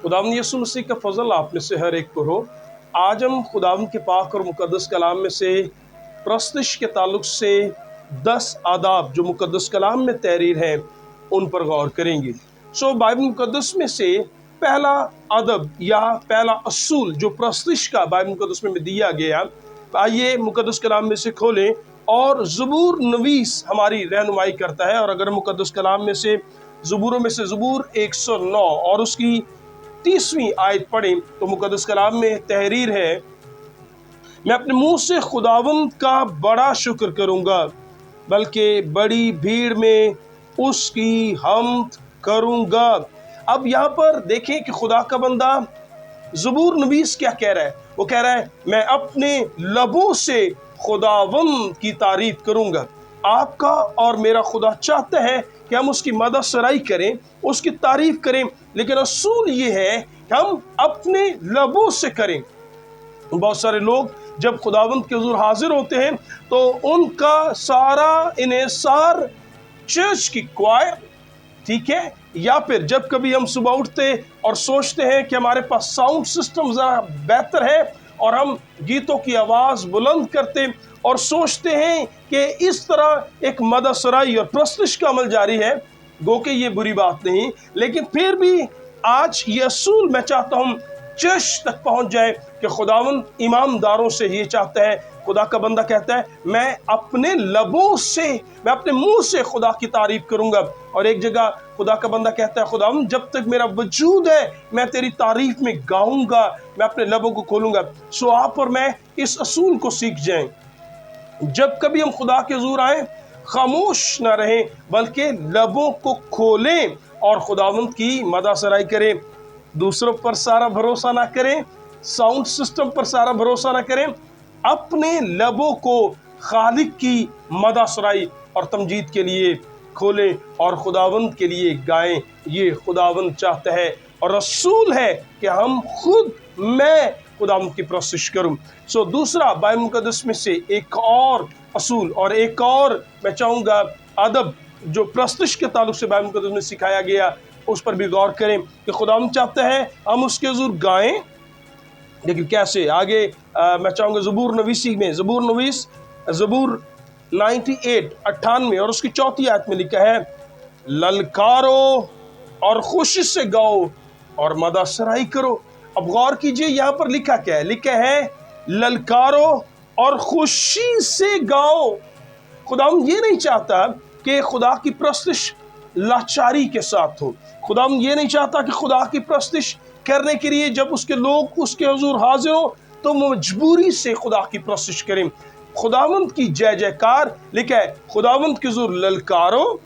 खुदावंद यीशु मसीह का फजल आप में से हर एक पर हो। आज हम खुदावंद के पाक और मुकद्दस कलाम में से प्रस्तुश के ताल्लुक से 10 आदाब जो मुकद्दस कलाम में तहरीर है उन पर गौर करेंगे। बाइबल मुकद्दस में से पहला अदब या पहला असूल जो प्रस्तुश का बाइबल मुकद्दस में दिया गया, आइए मुकद्दस कलाम में से खोलें और ज़बूर नवीस हमारी रहनुमाई करता है। और अगर मुकद्दस कलाम में से ज़बूरों में से ज़बूर 109 और उसकी 30वीं आयत पढ़ें तो मुकद्दस कलाम में तहरीर है, मैं अपने मुंह से खुदावंद का बड़ा शुक्र करूंगा, बल्कि बड़ी भीड़ में उसकी हम्द करूंगा। अब यहाँ पर देखें कि खुदा का बंदा ज़बूर नवीस क्या कह रहा है। वो कह रहा है मैं अपने लबों से खुदावंद की तारीफ करूंगा। आपका और मेरा खुदा चाहता है कि हम उसकी मदद सराई करें, उसकी तारीफ करें, लेकिन असूल ये है कि हम अपने लबों से करें। बहुत सारे लोग जब खुदावंद के हुज़ूर हाजिर होते हैं तो उनका सारा इन्हिसार चर्च की क्वायर, ठीक है, या फिर जब कभी हम सुबह उठते और सोचते हैं कि हमारे पास साउंड सिस्टम ज़रा बेहतर है और हम गीतों की आवाज़ बुलंद करते और सोचते हैं कि इस तरह एक मदद सराई और प्रस्तुश का अमल जारी है, गो कि ये बुरी बात नहीं, लेकिन फिर भी आज ये असूल मैं चाहता हूँ चर्च तक पहुँच जाए कि खुदावंद ईमानदारों से ये चाहता है। खुदा का बंदा कहता है मैं अपने लबों से, मैं अपने मुंह से खुदा की तारीफ करूंगा। और एक जगह खुदा का बंदा कहता है खुदावंद जब तक मेरा वजूद है मैं तेरी तारीफ में गाऊंगा, मैं अपने लबों को खोलूंगा। सो आप और मैं इस असूल को सीख जाएं, जब कभी हम खुदा के हुज़ूर आए खामोश ना रहें, बल्कि लबों को खोलें और खुदावंद की मदद सराई करें। दूसरों पर सारा भरोसा ना करें, साउंड सिस्टम पर सारा भरोसा ना करें, अपने लबों को खालिक की मदद सराई और तमजीद के लिए खोलें और खुदावंद के लिए गाएं। ये खुदावंद चाहता है और रसूल है कि हम खुद, मैं खुदावंद की प्रस्तुश करूं। दूसरा बाइबल मुकद्दस में से एक और असूल और एक और मैं चाहूँगा अदब जो प्रस्तुश के ताल्लुक से बाइबल मुकद्दस में सिखाया गया, उस पर भी गौर करें कि खुदावंद चाहता है हम उसके हुज़ूर गाएं, लेकिन कैसे। आगे मैं चाहूँगा ज़बूर नवीसी में, ज़बूर नवीस ज़बूर 98 और उसकी 4वीं आयत में लिखा है ललकारो और खुशी से गाओ और मदद सराई करो। अब गौर कीजिए यहाँ पर लिखा क्या है, लिखा है ललकारो और खुशी से गाओ। खुदावंद ये नहीं चाहता कि खुदा की प्रस्तुश लाचारी के साथ हो। खुदावंद ये नहीं चाहता कि खुदा की प्रस्तुश करने के लिए जब उसके लोग उसके हुज़ूर हाजिर हो तो मजबूरी से खुदा की प्रस्तुश करें। खुदावंद की जय जयकार लिखा है खुदावंद के हुज़ूर ललकारो,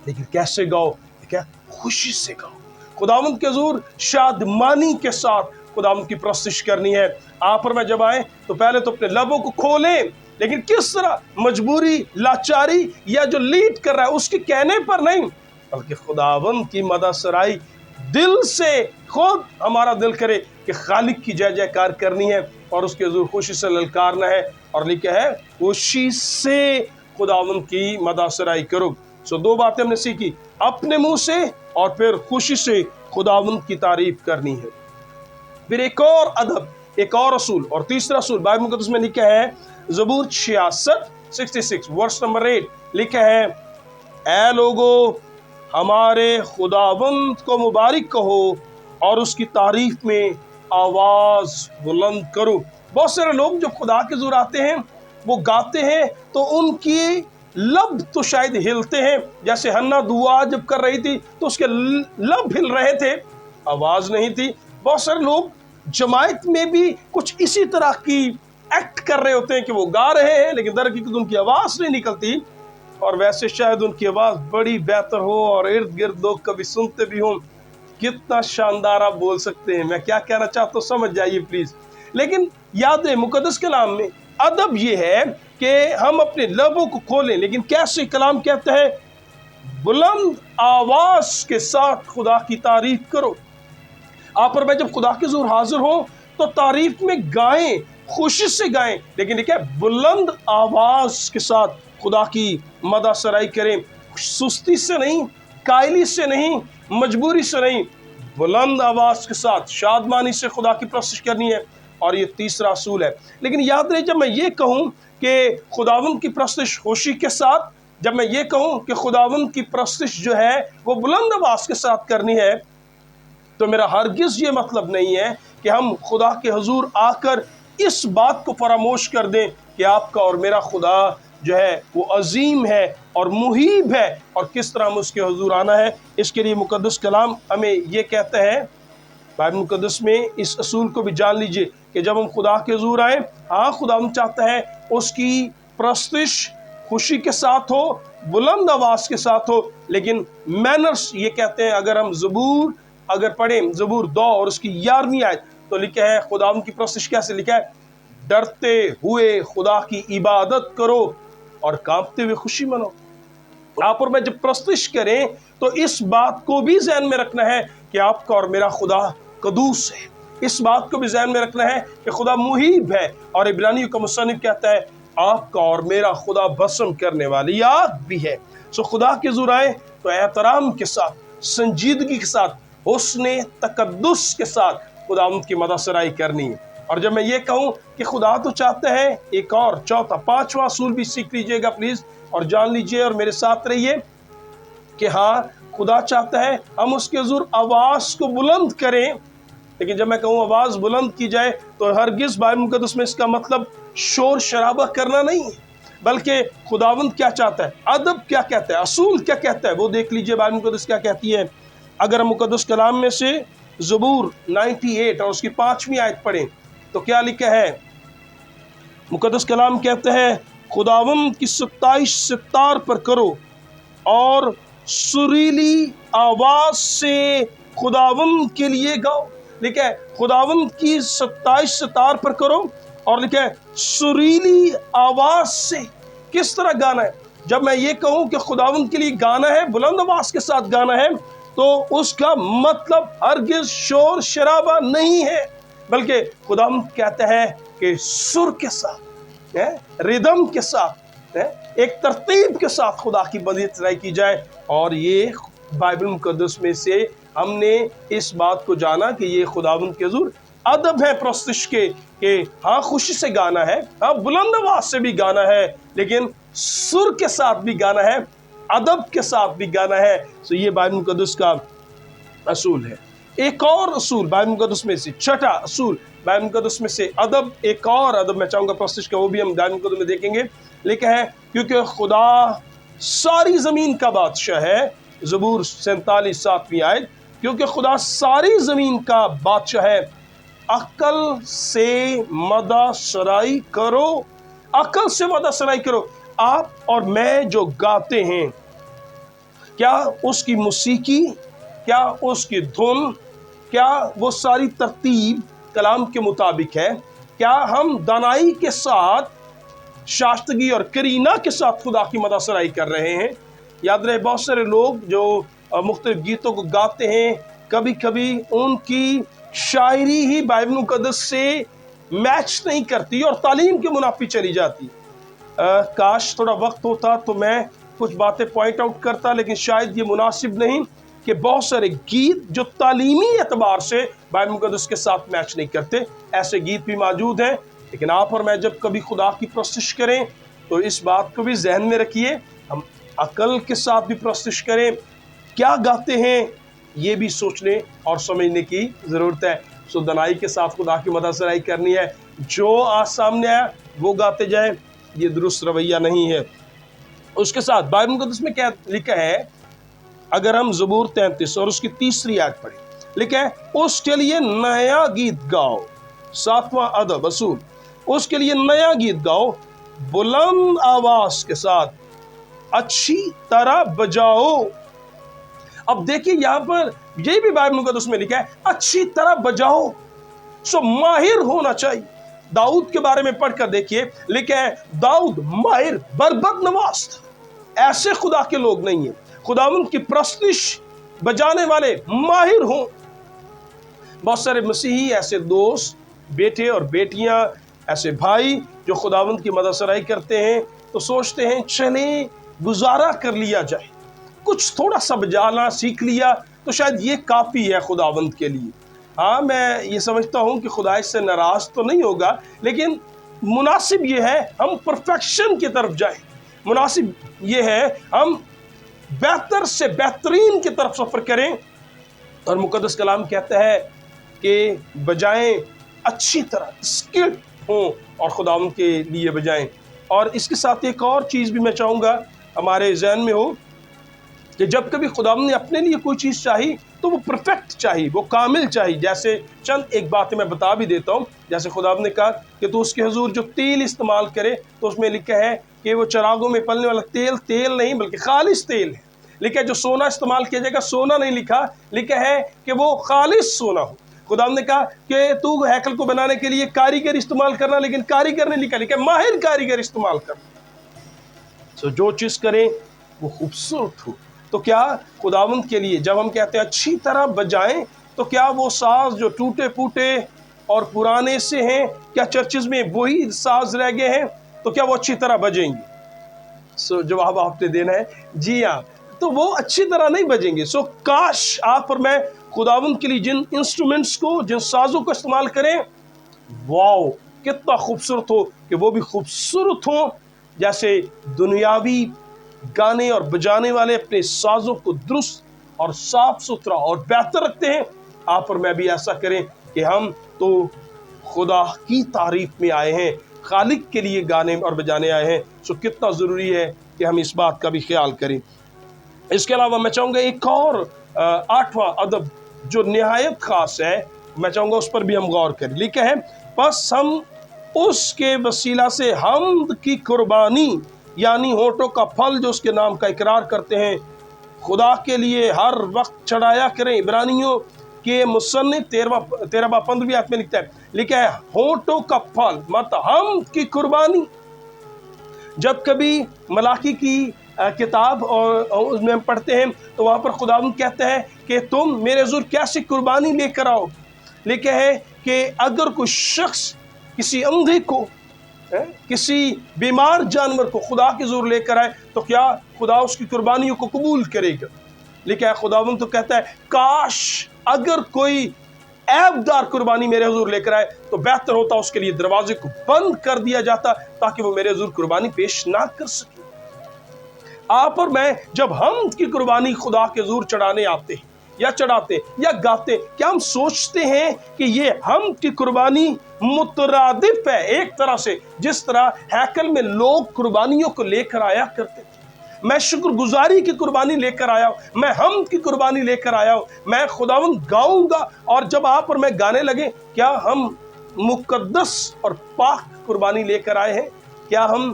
लेकिन कैसे गाओ, क्या खुशी से गाओ। खुदावंद के हुज़ूर शादमानी के साथ खुदावंद की प्रस्तुश करनी है। आप और मैं जब आए तो पहले तो अपने लबों को खोलें, लेकिन किस तरह, मजबूरी, लाचारी या जो लीड कर रहा है उसके कहने पर नहीं, बल्कि खुदावंद की मदद सराई दिल से, खुद हमारा दिल करे कि खालिक की जय जयकार करनी है और उसके हुज़ूर खुशी से ललकारना है। और लिखा है खुशी से खुदावंद की मदद सराई करो। दो बातें हमने सीखी, अपने मुंह से और फिर खुशी से खुदावंद की तारीफ करनी है। फिर एक और अदब, एक और असूल और तीसरा असूल बाइबल मुकद्दस में लिखा है ज़बूर 66 वर्स नंबर 8 लिखा है ऐ लोगो हमारे खुदावंद को मुबारक कहो और उसकी तारीफ में आवाज बुलंद करो। बहुत सारे लोग जब खुदा के हुज़ूर आते हैं वो गाते हैं तो उनकी लब तो शायद हिलते हैं, जैसे हन्ना दुआ जब कर रही थी तो उसके लब हिल रहे थे, आवाज नहीं थी। बहुत सारे लोग जमायत में भी कुछ इसी तरह की एक्ट कर रहे होते हैं कि वो गा रहे हैं लेकिन दर हकीकत उनकी आवाज नहीं निकलती, और वैसे शायद उनकी आवाज़ बड़ी बेहतर हो और इर्द गिर्द लोग कभी सुनते भी हों। कितना शानदार आप बोल सकते हैं, मैं क्या कहना चाहता हूँ समझ जाइए प्लीज़। लेकिन याद है मुकद्दस कलाम में अदब ये है कि हम अपने लबों को खोलें, लेकिन कैसे कलाम कहता है बुलंद आवाज़ के साथ खुदा की तारीफ करो। आप और मैं जब खुदा के हुज़ूर हाजिर हो तो तारीफ में गाएं, खुशी से गाएं, लेकिन क्या बुलंद आवाज़ के साथ खुदा की मदद सराई करें, सुस्ती से नहीं, कायली से नहीं, मजबूरी से नहीं, बुलंद आवाज के साथ शादमानी से खुदा की प्रस्तुत करनी है, और ये तीसरा असूल है। लेकिन याद रहे, जब मैं ये कहूँ कि खुदावंद की प्रस्तुत खुशी के साथ, जब मैं ये कहूँ कि खुदावंद की प्रस्तुत जो है वो बुलंद आवाज के साथ करनी है, तो मेरा हरगिज़ ये मतलब नहीं है कि हम खुदा के हुजूर आकर इस बात को फरामोश कर दें कि आपका और मेरा खुदा जो है वो अजीम है और मुहीब है, और किस तरह हम उसके हुजूर आना है। इसके लिए मुकद्दस कलाम हमें ये कहता है, बाइबल मुकद्दस में इस असूल को भी जान लीजिए कि जब हम खुदा के हुजूर आए, हाँ खुदा हम चाहता है उसकी प्रस्तुत खुशी के साथ हो, बुलंद आवाज के साथ हो, लेकिन मैनर्स ये कहते हैं, अगर हम ज़बूर अगर पढ़ें, ज़बूर 2 और उसकी 11वीं आयत, तो लिखा है खुदा की प्रस्तुत कैसे लिखा है, डरते हुए खुदा की इबादत करो और कांपते हुए खुशी मनाओ। आप और मैं जब प्रस्तुत करें तो इस बात को भी ज़हन में रखना है कि आपका और मेरा खुदा कदूस है, इस बात को भी ज़हन में रखना है कि खुदा मुहीब है, और इब्रानियों का मुसन्निफ कहता है आपका और मेरा खुदा भस्म करने वाली आग भी है। सो खुदा के हुजूर आए तो एहतराम के साथ, संजीदगी के साथ, हुस्ने तकद्दुस के साथ खुदा की मददसराई करनी है। और जब मैं ये कहूँ कि खुदा तो चाहता है, एक और चौथा 5वां असूल भी सीख लीजिएगा प्लीज़ और जान लीजिए और मेरे साथ रहिए कि हाँ खुदा चाहता है हम उसके हुजूर आवाज़ को बुलंद करें। लेकिन जब मैं कहूँ आवाज़ बुलंद की जाए तो हरगिज़ बाइबल मुक़द्दस में इसका मतलब शोर शराबा करना नहीं है, बल्कि खुदावंद क्या चाहता है, अदब क्या कहता है, असूल क्या कहता है, वो देख लीजिए बाइबल मुक़द्दस क्या कहती है। अगर हम मुक़द्दस कलाम में से ज़बूर 98 और उसकी 5वीं आयत पढ़ें तो क्या लिखा है, मुक़द्दस कलाम कहता है खुदावंद की 27 सितार पर करो और सुरीली आवाज़ से खुदावंद के लिए गाओ। लिखा है खुदावंद की 27 सितार पर करो, और लिखा है सुरीली आवाज़ से। किस तरह गाना है? जब मैं ये कहूँ कि खुदावंद के लिए गाना है, बुलंद आवाज़ के साथ गाना है, तो उसका मतलब हरगिज़ शोर शराबा नहीं है, बल्कि खुदावंद कहता है कि सुर के साथ, रिदम के साथ, एक तरतीब के साथ खुदा की बंदगी की जाए। और ये बाइबल मुक़द्दस में से हमने इस बात को जाना कि ये खुदावंद के हुजूर अदब है प्रस्तुत के हाँ खुशी से गाना है, हाँ बुलंद आवाज से भी गाना है, लेकिन सुर के साथ भी गाना है, अदब के साथ भी गाना है। तो ये बाइबल मुक़द्दस का असूल है। एक और असूल बाइबल मुक़द्दस में से, छठा असूल बाइबल मुक़द्दस में से अदब, एक और अदब मैं चाहूँगा प्रस्तुत का, वो भी हम बाइबल मुक़द्दस में देखेंगे। लिखा है क्योंकि खुदा सारी ज़मीन का बादशाह है, ज़बूर 47 7वीं आयत, क्योंकि खुदा सारी ज़मीन का बादशाह है, अक्ल से मददसराई करो, अक्ल से मददसराई करो। आप और मैं जो गाते हैं, क्या उसकी मौसीकी, क्या उसकी धुन, क्या वो सारी तरतीब कलाम के मुताबिक है? क्या हम दानाई के साथ, शाश्तगी और करीना के साथ खुदा की मददसराई कर रहे हैं? याद रहे बहुत सारे लोग जो मुख्तलिफ गीतों को गाते हैं, कभी कभी उनकी शायरी ही बाइबल मुक़द्दस से मैच नहीं करती और तालीम के मुनाफी चली जाती। काश थोड़ा वक्त होता तो मैं कुछ बातें पॉइंट आउट करता, लेकिन शायद ये मुनासिब नहीं कि बहुत सारे गीत जो तालीमी एतबार से बाइबल मुक़द्दस के साथ मैच नहीं करते, ऐसे गीत भी मौजूद हैं। लेकिन आप और मैं जब कभी खुदा की प्रस्तुत करें तो इस बात को भी जहन में रखिए, हम अकल के साथ भी प्रस्तुत करें, क्या गाते हैं ये भी सोचने और समझने की ज़रूरत है। सो दनाई के साथ खुदा की मददसराई करनी है, जो आज सामने आया वो गाते जाए, ये दुरुस्त रवैया नहीं है। उसके साथ बाइबल मुक़द्दस में क्या लिखा है, अगर हम ज़बूर 33 और उसकी 3री आयत पढ़ें, लिखा है उसके लिए नया गीत गाओ, 7वां अदब असूल, उसके लिए नया गीत गाओ, बुलंद आवाज के साथ अच्छी तरह बजाओ। अब देखिए यहाँ पर यही भी बाइबल मुक़द्दस में लिखा है अच्छी तरह बजाओ, सो माहिर होना चाहिए। दाऊद के बारे में पढ़कर देखिए, लिखा है दाऊद माहिर बरबद नवाज था। ऐसे खुदा के लोग नहीं है, खुदावंद की प्रस्तुत बजाने वाले माहिर हों। बहुत सारे मसीही ऐसे दोस्त, बेटे और बेटियां, ऐसे भाई जो खुदावंद की मददसराई करते हैं तो सोचते हैं चले गुजारा कर लिया जाए, कुछ थोड़ा सा बजाना सीख लिया تو شاید یہ کافی ہے خداوند کے لیے۔ ہاں میں یہ سمجھتا ہوں کہ خدا اس سے ناراض تو نہیں ہوگا، لیکن مناسب یہ ہے ہم پرفیکشن کی طرف جائیں، مناسب یہ ہے ہم بہتر سے بہترین کی طرف سفر کریں۔ اور مقدس کلام کہتا ہے کہ بجائیں اچھی طرح اسکلڈ ہوں اور خداوند کے لیے بجائیں۔ اور اس کے ساتھ ایک اور چیز بھی میں چاہوں گا ہمارے ذہن میں ہو کہ جب کبھی خداوند نے اپنے لیے کوئی چیز چاہی تو وہ پرفیکٹ چاہی، وہ کامل چاہی۔ جیسے چند ایک باتیں میں بتا بھی دیتا ہوں، جیسے خداوند نے کہا کہ تو اس کے حضور جو تیل استعمال کرے، تو اس میں لکھا ہے کہ وہ چراغوں میں پلنے والا تیل نہیں بلکہ خالص تیل ہے۔ لکھا ہے جو سونا استعمال کیا جائے گا، سونا نہیں لکھا، لکھا ہے کہ وہ خالص سونا ہو۔ خداوند نے کہا کہ تو ہیکل کو بنانے کے لیے کاریگر استعمال کرنا، لیکن کاریگر نہیں لکھا، لکھا ہے ماہر کاریگر استعمال کرنا۔ جو چیز کریں وہ خوبصورت ہو۔ تو کیا خداوند کے لیے جب ہم کہتے ہیں اچھی طرح بجائیں، تو کیا وہ ساز جو ٹوٹے پھوٹے اور پرانے سے ہیں، کیا چرچز میں وہی ساز رہ گئے ہیں؟ تو کیا وہ اچھی طرح بجیں گے؟ جواب آپ نے دینا ہے جی ہاں، تو وہ اچھی طرح نہیں بجیں گے۔ کاش آپ اور میں خداوند کے لیے جن انسٹرومنٹس کو، جن سازوں کو استعمال کریں، واو کتنا خوبصورت ہو کہ وہ بھی خوبصورت ہوں جیسے دنیاوی گانے اور بجانے والے اپنے سازوں کو درست اور صاف ستھرا اور بہتر رکھتے ہیں۔ آپ اور میں بھی ایسا کریں کہ ہم تو خدا کی تعریف میں آئے ہیں، خالق کے لیے گانے اور بجانے آئے ہیں۔ کتنا ضروری ہے کہ ہم اس بات کا بھی خیال کریں۔ اس کے علاوہ میں چاہوں گا ایک اور 8واں ادب جو نہایت خاص ہے، میں چاہوں گا اس پر بھی ہم غور کریں۔ لکھا ہے پس ہم اس کے وسیلہ سے حمد کی قربانی، یعنی ہونٹوں کا پھل جو اس کے نام کا اقرار کرتے ہیں، خدا کے لیے ہر وقت چڑھایا کریں۔ عبرانیوں کے مصنف 13-15 آیت میں لکھا ہے ہونٹوں کا پھل مطلب حمد کی قربانی۔ جب کبھی ملاکی کی کتاب اور اس میں ہم پڑھتے ہیں تو وہاں پر خداوند کہتا ہے کہ تم میرے حضور کیسی قربانی لے کر آؤ۔ لکھا ہے کہ اگر کوئی شخص کسی اندھے کو، کسی بیمار جانور کو خدا کے حضور لے کر آئے تو کیا خدا اس کی قربانیوں کو قبول کرے گا؟ لکھا ہے خداوند تو کہتا ہے کاش اگر کوئی عیب دار قربانی میرے حضور لے کر آئے تو بہتر ہوتا اس کے لیے دروازے کو بند کر دیا جاتا تاکہ وہ میرے حضور قربانی پیش نہ کر سکے۔ آپ اور میں جب ہم کی قربانی خدا کے حضور چڑھانے آتے ہیں یا چڑھاتے یا گاتے، کیا ہم سوچتے ہیں کہ یہ ہم کی قربانی مترادف ہے ایک طرح سے جس طرح ہیکل میں لوگ قربانیوں کو لے کر آیا کرتے؟ میں شکر گزاری کی قربانی لے کر آیا ہوں، میں حمد کی قربانی لے کر آیا ہوں، میں خداوند گاؤں گا۔ اور جب آپ اور میں گانے لگے، کیا ہم مقدس اور پاک قربانی لے کر آئے ہیں؟ کیا ہم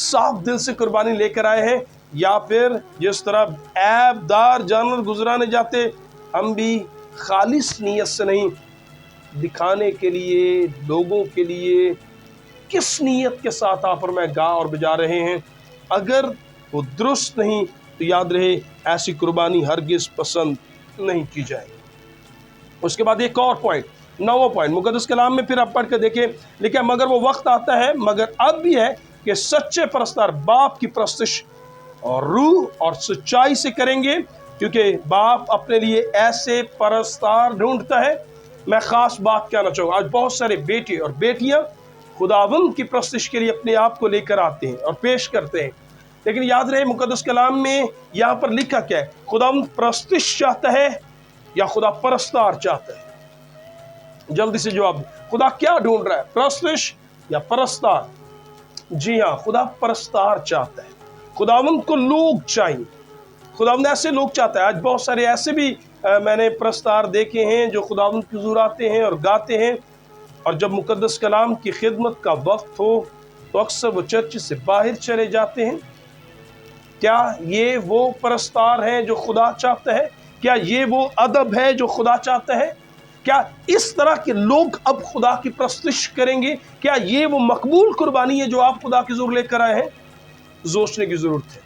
صاف دل سے قربانی لے کر آئے ہیں، یا پھر جس طرح عیب دار جانور گزرانے جاتے ہم بھی خالص نیت سے نہیں، دکھانے کے لیے، لوگوں کے لیے، کس نیت کے ساتھ آپ اور میں گا اور بجا رہے ہیں؟ اگر وہ درست نہیں تو یاد رہے ایسی قربانی ہرگز پسند نہیں کی جائے۔ اس کے بعد ایک اور پوائنٹ، 9واں پوائنٹ مقدس کلام میں پھر آپ پڑھ کے دیکھیں، لیکن مگر وہ وقت آتا ہے، مگر اب بھی ہے کہ سچے پرستار باپ کی پرستش اور روح اور سچائی سے کریں گے، کیونکہ باپ اپنے لیے ایسے پرستار ڈھونڈتا ہے۔ میں خاص بات کہنا چاہوں گا، آج بہت سارے بیٹے اور بیٹیاں خداوند کی پرستش کے لیے اپنے آپ کو لے کر آتے ہیں اور پیش کرتے ہیں، لیکن یاد رہے مقدس کلام میں یہاں پر لکھا کیا ہے؟ خداوند پرستش چاہتا ہے یا خدا پرستار چاہتا ہے؟ جلدی سے جواب، خدا کیا ڈھونڈ رہا ہے، پرستش یا پرستار؟ جی ہاں، خدا پرستار چاہتا ہے۔ خداوند کو لوگ چاہیے، خداوند ایسے لوگ چاہتا ہے۔ آج بہت سارے ایسے بھی میں نے پرستار دیکھے ہیں جو خداوند کے حضور آتے ہیں اور گاتے ہیں، اور جب مقدس کلام کی خدمت کا وقت ہو تو اکثر وہ چرچ سے باہر چلے جاتے ہیں۔ کیا یہ وہ پرستار ہیں جو خدا چاہتا ہے؟ کیا یہ وہ ادب ہے جو خدا چاہتا ہے؟ کیا اس طرح کے لوگ اب خدا کی پرستش کریں گے؟ کیا یہ وہ مقبول قربانی ہے جو آپ خدا کے حضور لے کر آئے ہیں؟ سوچنے کی ضرورت ہے۔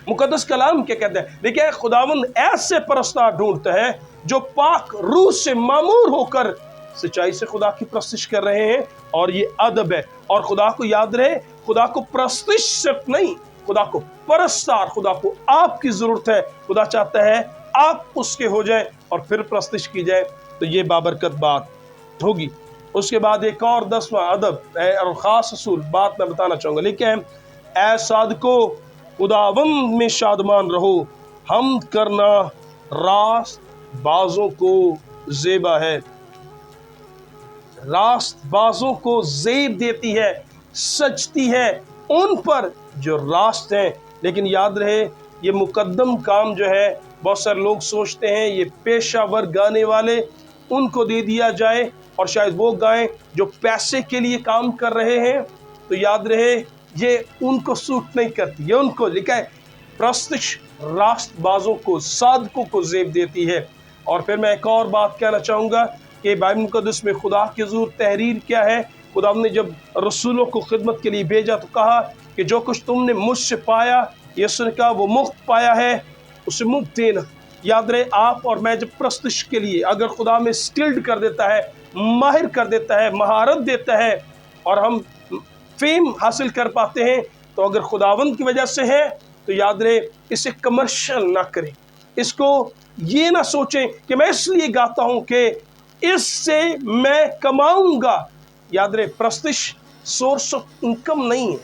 مقدس کلام کیا کہتا ہے؟ دیکھیں خداوند ایسے پرستار ڈھونڈتا ہے جو پاک روح سے معمور ہو کر سچائی سے خدا کی پرستش کر رہے ہیں، اور یہ ادب ہے۔ اور خدا کو یاد رہے، خدا کو پرستش صرف نہیں، خدا کو پرستار، خدا کو آپ کی ضرورت ہے۔ خدا چاہتا ہے आप उसके हो जाए और फिर प्रस्तुत की जाए, तो ये बाबरकत बात होगी। उसके बाद एक और 10वां अदब और ख़ास असूल बात मैं बताना चाहूँगा, लेकिन ऐ सादको खुदावंद में शादमान रहो, हम करना रास्त बाजों को ज़ेबा है। रास्त बाजों को ज़ेब देती है, सजती है उन पर जो रास्त हैं। लेकिन याद रहे, ये मुकद्दम काम जो है, बहुत सारे लोग सोचते हैं ये पेशावर गाने वाले उनको दे दिया जाए और शायद वो गाएं जो पैसे के लिए काम कर रहे हैं। तो याद रहे, ये उनको सूट नहीं करती, ये उनको लिखा है प्रस्तुत रास्त बाजों को, सादकों को ज़ेब देती है। और फिर मैं एक और बात कहना चाहूँगा कि बाइबल मुक़द्दस में खुदा की ज़रूर तहरीर क्या है। खुदा ने जब रसूलों को खिदमत के लिए भेजा तो कहा कि जो कुछ तुमने मुझसे पाया, यीशु ने कहा वो मुफ्त पाया है, उसे मुफ्त देना। याद रहे, आप और मैं जब प्रस्तुत के लिए अगर खुदा में स्किल्ड कर देता है, माहिर कर देता है, महारत देता है और हम फेम हासिल कर पाते हैं, तो अगर खुदावंद की वजह से है तो याद रहे, इसे कमर्शियल ना करें। इसको ये ना सोचें कि मैं इसलिए गाता हूं कि इससे मैं कमाऊंगा। याद रहे, प्रस्तुत सोर्स ऑफ इनकम नहीं है।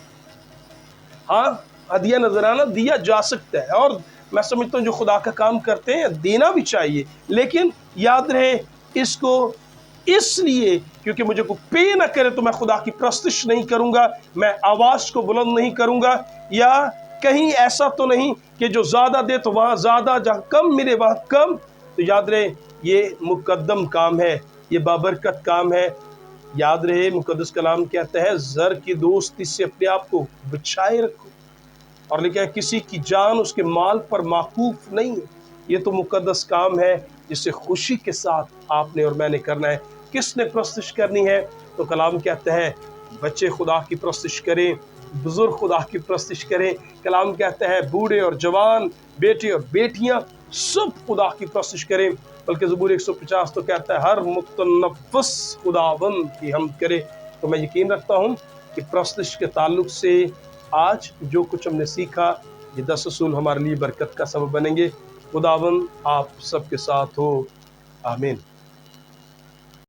हाँ, हदिया नजराना दिया जा सकता है और मैं समझता हूँ जो खुदा का काम करते हैं देना भी चाहिए, लेकिन याद रहे इसको इसलिए क्योंकि मुझे को पे ना करे तो मैं खुदा की प्रस्तुत नहीं करूंगा, मैं आवाज को बुलंद नहीं करूंगा, या कहीं ऐसा तो नहीं कि जो ज्यादा दे तो वहां ज्यादा, जहां कम मिले वहां कम। तो याद रहे, ये मुकद्दम काम है, ये बाबरकत काम है। याद रहे, मुकद्दस कलाम कहता है ज़र की दोस्ती से अपने आप को बचाए रखो, और लिखा है किसी की जान उसके माल पर माकूफ नहीं है। ये तो मुकद्दस काम है जिसे खुशी के साथ आपने और मैंने करना है। किसने प्रस्तुत करनी है? तो कलाम कहता है बच्चे खुदा की प्रस्तुत करें, बुजुर्ग खुदा की प्रस्तुत करें। कलाम कहता है बूढ़े और जवान, बेटे और बेटियां सब खुदा की प्रस्तुत करें। बल्कि ज़बूर 150 तो कहता है हर मुतनफ़्फ़िस खुदावंद की हम करे। तो मैं यकीन रखता हूँ कि प्रस्तुत के ताल्लुक से आज जो कुछ हमने सीखा, ये 10 असूल हमारे लिए बरकत का सबब बनेंगे। खुदावंद आप सबके साथ हो, आमीन।